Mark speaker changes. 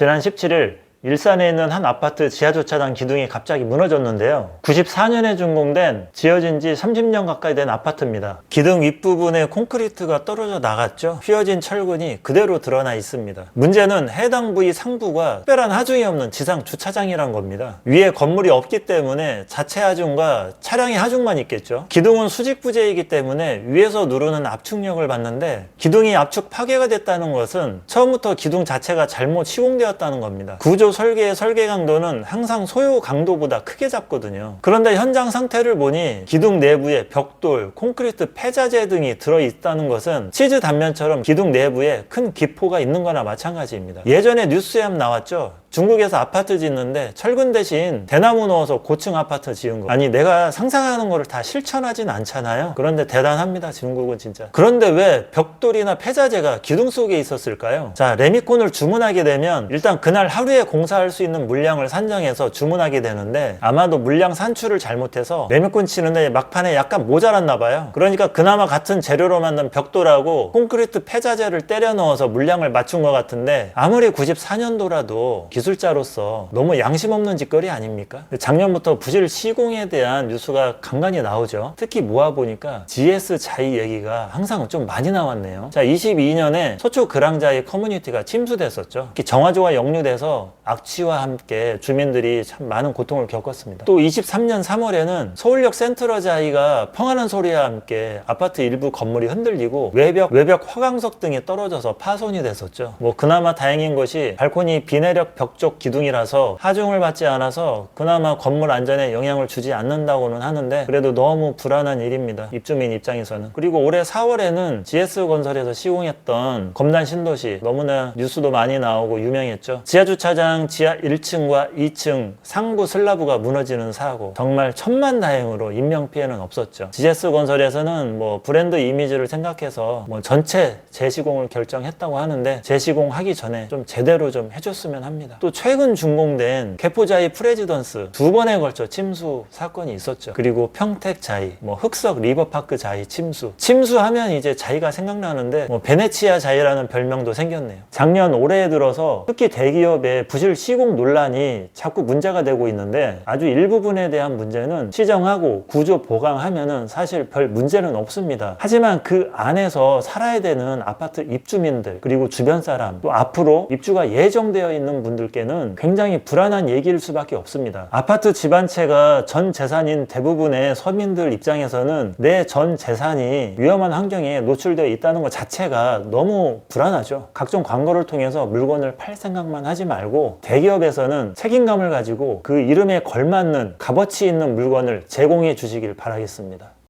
Speaker 1: 지난 17일 일산에 있는 한 아파트 지하주차장 기둥이 갑자기 무너졌는데요. 94년에 준공된 지어진 지 30년 가까이 된 아파트입니다. 기둥 윗부분에 콘크리트가 떨어져 나갔죠. 휘어진 철근이 그대로 드러나 있습니다. 문제는 해당 부위 상부가 특별한 하중이 없는 지상 주차장이란 겁니다. 위에 건물이 없기 때문에 자체 하중과 차량의 하중만 있겠죠. 기둥은 수직 부재이기 때문에 위에서 누르는 압축력을 받는데 기둥이 압축 파괴가 됐다는 것은 처음부터 기둥 자체가 잘못 시공되었다는 겁니다. 구조 설계의 설계 강도는 항상 소요 강도보다 크게 잡거든요. 그런데 현장 상태를 보니 기둥 내부에 벽돌, 콘크리트 폐자재 등이 들어있다는 것은 치즈 단면처럼 기둥 내부에 큰 기포가 있는 거나 마찬가지입니다. 예전에 뉴스에 한번 나왔죠. 중국에서 아파트 짓는데 철근 대신 대나무 넣어서 고층 아파트 지은 거. 아니, 내가 상상하는 거를 다 실천하진 않잖아요. 그런데 대단합니다, 중국은 진짜. 그런데 왜 벽돌이나 폐자재가 기둥 속에 있었을까요? 자, 레미콘을 주문하게 되면 일단 그날 하루에 공사할 수 있는 물량을 산정해서 주문하게 되는데 아마도 물량 산출을 잘못해서 레미콘 치는데 막판에 약간 모자랐나 봐요. 그러니까 그나마 같은 재료로 만든 벽돌하고 콘크리트 폐자재를 때려 넣어서 물량을 맞춘 것 같은데 아무리 94년도라도 기술자로서 너무 양심 없는 짓거리 아닙니까? 작년부터 부실 시공에 대한 뉴스가 간간히 나오죠. 특히 모아보니까 GS 자이 얘기가 항상 좀 많이 나왔네요. 자, 22년에 서초 그랑자이 커뮤니티가 침수됐었죠. 특히 정화조가 역류돼서 악취와 함께 주민들이 참 많은 고통을 겪었습니다. 또 23년 3월에는 서울역 센트럴자이가 펑하는 소리와 함께 아파트 일부 건물이 흔들리고 외벽 화강석 등이 떨어져서 파손이 됐었죠. 뭐 그나마 다행인 것이 발코니 비내력 벽 쪽 기둥이라서 하중을 받지 않아서 그나마 건물 안전에 영향을 주지 않는다고는 하는데 그래도 너무 불안한 일입니다, 입주민 입장에서는. 그리고 올해 4월에는 GS건설에서 시공했던 검단 신도시, 너무나 뉴스도 많이 나오고 유명했죠. 지하주차장 지하 1층과 2층 상부 슬라브가 무너지는 사고, 정말 천만다행으로 인명피해는 없었죠. GS건설에서는 뭐 브랜드 이미지를 생각해서 뭐 전체 재시공을 결정했다고 하는데 재시공하기 전에 좀 제대로 좀 해줬으면 합니다. 또 최근 준공된 개포자이 프레지던스 2번에 걸쳐 침수 사건이 있었죠. 그리고 평택자이, 뭐 흑석 리버파크 자이 침수하면 이제 자이가 생각나는데 뭐 베네치아 자이라는 별명도 생겼네요. 작년 올해에 들어서 특히 대기업의 부실 시공 논란이 자꾸 문제가 되고 있는데 아주 일부분에 대한 문제는 시정하고 구조 보강하면은 사실 별 문제는 없습니다. 하지만 그 안에서 살아야 되는 아파트 입주민들 그리고 주변 사람, 또 앞으로 입주가 예정되어 있는 분들께는 굉장히 불안한 얘기일 수밖에 없습니다. 아파트 집안채가 전 재산인 대부분의 서민들 입장에서는 내 전 재산이 위험한 환경에 노출되어 있다는 것 자체가 너무 불안하죠. 각종 광고를 통해서 물건을 팔 생각만 하지 말고 대기업에서는 책임감을 가지고 그 이름에 걸맞는 값어치 있는 물건을 제공해 주시길 바라겠습니다.